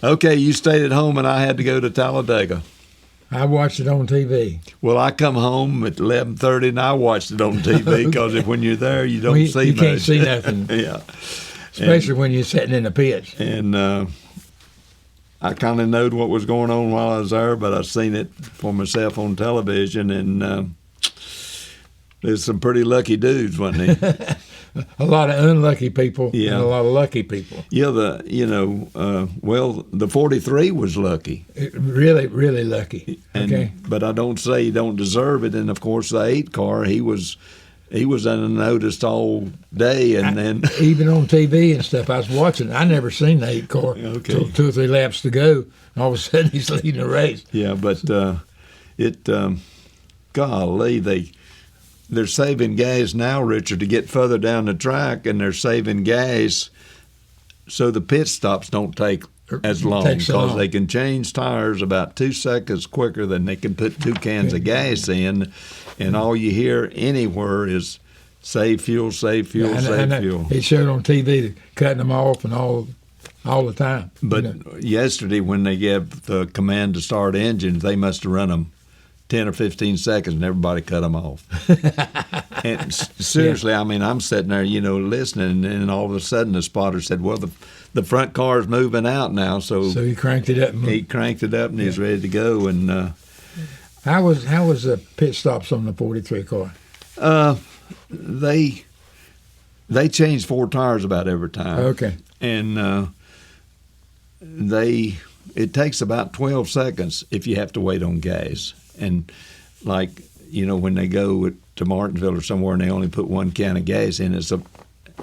Okay, you stayed at home and I had to go to Talladega. I watched it on TV. Well, I come home at 11:30 and I watched it on TV because when you're there, you don't see much. You can't see nothing. Yeah. Especially when you're sitting in the pits. And I kind of knowed what was going on while I was there, but I seen it for myself on television, and there's some pretty lucky dudes, wasn't he? A lot of unlucky people and a lot of lucky people. Yeah, the 43 was lucky. Really, really lucky. Okay. But I don't say he don't deserve it. And of course, the 8 car, he was unnoticed all day, and then even on TV and stuff, I was watching. I never seen the 8 car till 2 or 3 laps to go, and all of a sudden he's leading the race. Yeah, but golly, they're saving gas now, Richard, to get further down the track, and they're saving gas so the pit stops don't take as long because they can change tires about 2 seconds quicker than they can put 2 cans of gas in, and all you hear anywhere is save fuel, save fuel, save fuel. It showed on TV cutting them off and all the time. But yesterday when they gave the command to start engines, they must have run them 10 or 15 seconds, and everybody cut them off. And seriously, I mean, I'm sitting there, listening, and all of a sudden the spotter said, well, the front car's moving out now. So he cranked it up. He cranked it up, and he's ready to go. And How was the pit stops on the 43 car? They changed 4 tires about every time. Okay. And it takes about 12 seconds if you have to wait on gas. And when they go to Martinsville or somewhere and they only put 1 can of gas in, it's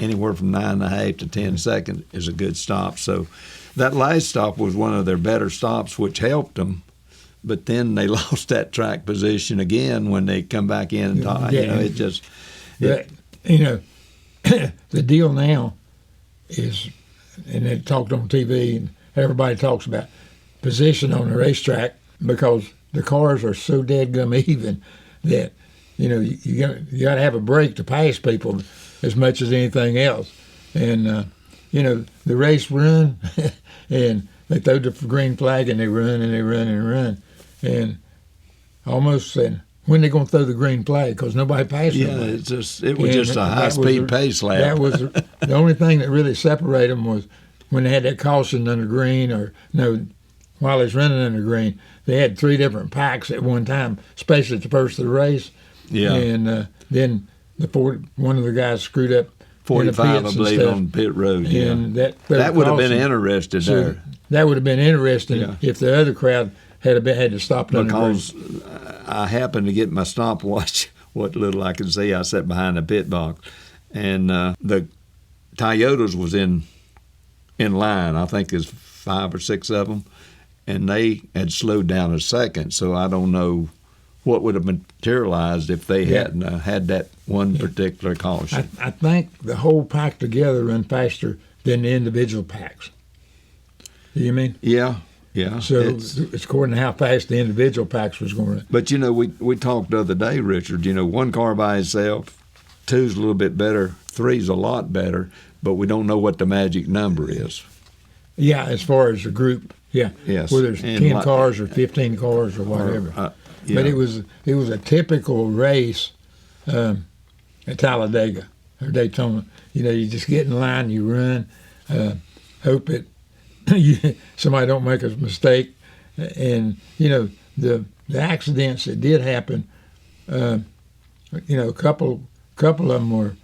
anywhere from 9.5 to 10 seconds is a good stop. So that last stop was one of their better stops, which helped them. But then they lost that track position again when they come back in and tie. The deal now is, and they talked on TV, and everybody talks about position on the racetrack because the cars are so dead-gum even that, you got to have a break to pass people as much as anything else. And, the race run, and they throw the green flag, and they run, and they run, and run. And almost said, when they going to throw the green flag? Because nobody passed them. It was just a high-speed pace lap. That was the only thing that really separated them was when they had that caution under green, while they was running under green. They had 3 different packs at one time, especially at the first of the race. Yeah. And then one of the guys screwed up 45, I believe, on pit road. Yeah. And that would have been interesting there. That would have been interesting if the other crowd had to stop. Because I happened to get my stopwatch, what little I could see. I sat behind the pit box, and the Toyotas was in line. I think there's 5 or 6 of them. And they had slowed down a second, so I don't know what would have materialized if they hadn't had that one particular caution. I think the whole pack together run faster than the individual packs. You mean? Yeah. So it's according to how fast the individual packs was going to run. But, we talked the other day, Richard, 1 car by itself, 2's a little bit better, 3's a lot better, but we don't know what the magic number is. Yeah, as far as the group. Yeah. Yes. Whether it's 10 cars or 15 cars or whatever. But it was a typical race at Talladega or Daytona. You just get in line, you run, hope that somebody don't make a mistake. And, the accidents that did happen, a couple of them were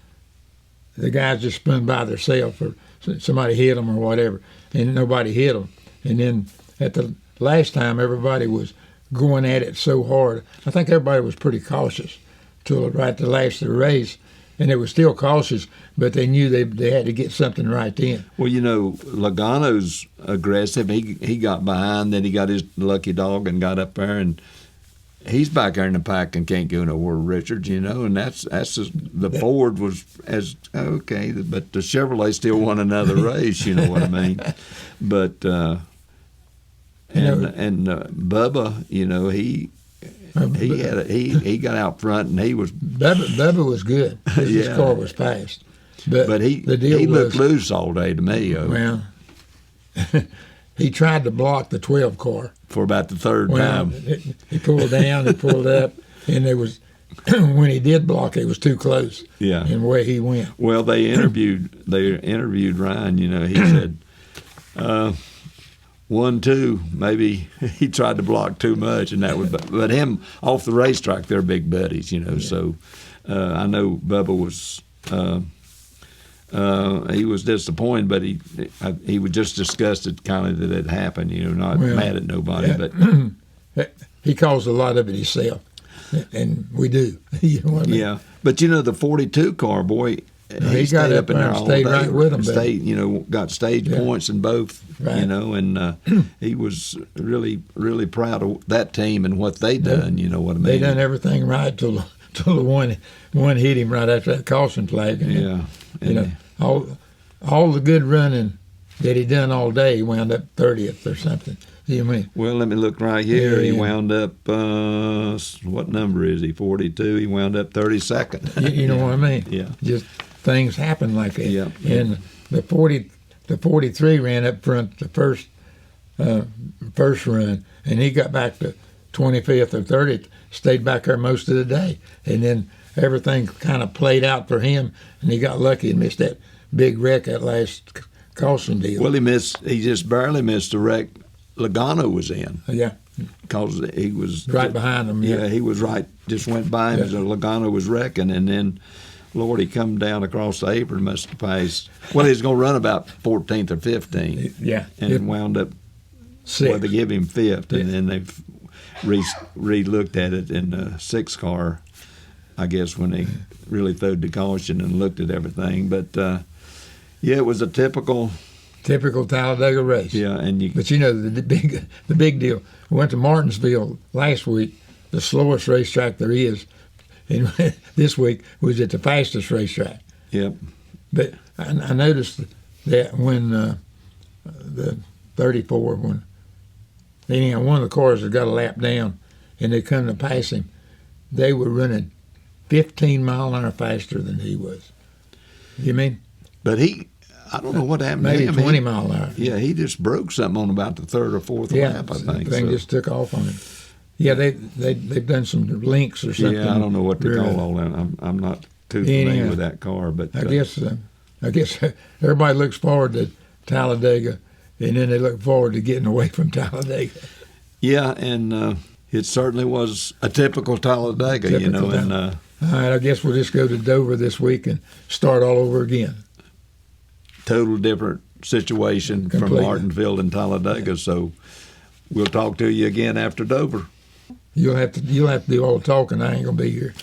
the guys just spun by themselves or somebody hit them or whatever, and nobody hit them. And then at the last time, everybody was going at it so hard. I think everybody was pretty cautious till right at the last of the race, and they were still cautious, but they knew they had to get something right then. Well, Logano's aggressive. He got behind, then he got his lucky dog and got up there, and he's back there in the pack and can't go nowhere, Richard, and that's the Ford was okay, but the Chevrolet still won another race, you know what I mean? But Bubba, he got out front and he was Bubba was good. His car was fast, but he looked loose all day to me. Well, he tried to block the 12 car. For about the third time. He pulled down, he pulled up, and there was, when he did block, it was too close. Yeah. And where he went. Well, they interviewed Ryan. You know, he said, 1, 2, maybe he tried to block too much, and that would. But him off the racetrack, they're big buddies. You know, yeah. So I know Bubba was. He was disappointed, but he was just disgusted, kind of, that it happened. You know, not mad at nobody, but he caused a lot of it himself, and we do. You know what I mean? Yeah, but you know, the 42 car, boy, he got up in there and stayed right with him. You know, got stage points in both. Right. You know, and he was really, really proud of that team and what they done. You know what I mean? They done everything right till the one hit him right after that caution flag. And yeah. You know, all the good running that he done all day, he wound up 30th or something. You know what I mean? Well, let me look right here. He wound up, what number is he? 42. He wound up 32nd. You know what I mean? Yeah. Just things happen like that. Yeah. And the 43 ran up front the first run, and he got back to 25th or 30th, stayed back there most of the day. And then everything kind of played out for him, and he got lucky and missed that big wreck, that last caution deal. Well, he just barely missed the wreck Logano was in. Yeah. Because he was right behind him. Yeah, he was right, just went by him as Logano was wrecking, and then, Lord, he come down across the apron, must have passed. Well, he was going to run about 14th or 15th. Yeah. And wound up 6th. Well, they give him 5th, and then they've re-looked at it in the 6th car, I guess, when they really throwed the caution and looked at everything. But, yeah, it was a typical Talladega race. Yeah, but you know the big deal. We went to Martinsville last week, the slowest racetrack there is, and this week was at the fastest racetrack. Yep. But I noticed that when the 34, when anyhow one of the cars had got a lap down, and they come to pass him, they were running 15 mile an hour faster than he was. You mean? But I don't know what happened maybe to him. 20 mile an hour. Yeah, he just broke something on about the 3rd or 4th lap, I think. The thing just took off on him. Yeah, they've done some links or something. Yeah, I don't know what to call all that. I'm not too familiar with that car, but I guess everybody looks forward to Talladega, and then they look forward to getting away from Talladega. Yeah, and it certainly was a typical Talladega, you know. And all right, I guess we'll just go to Dover this week and start all over again. Total different situation from Martinsville and Talladega. So we'll talk to you again after Dover. You'll have to do all the talking. I ain't gonna be here.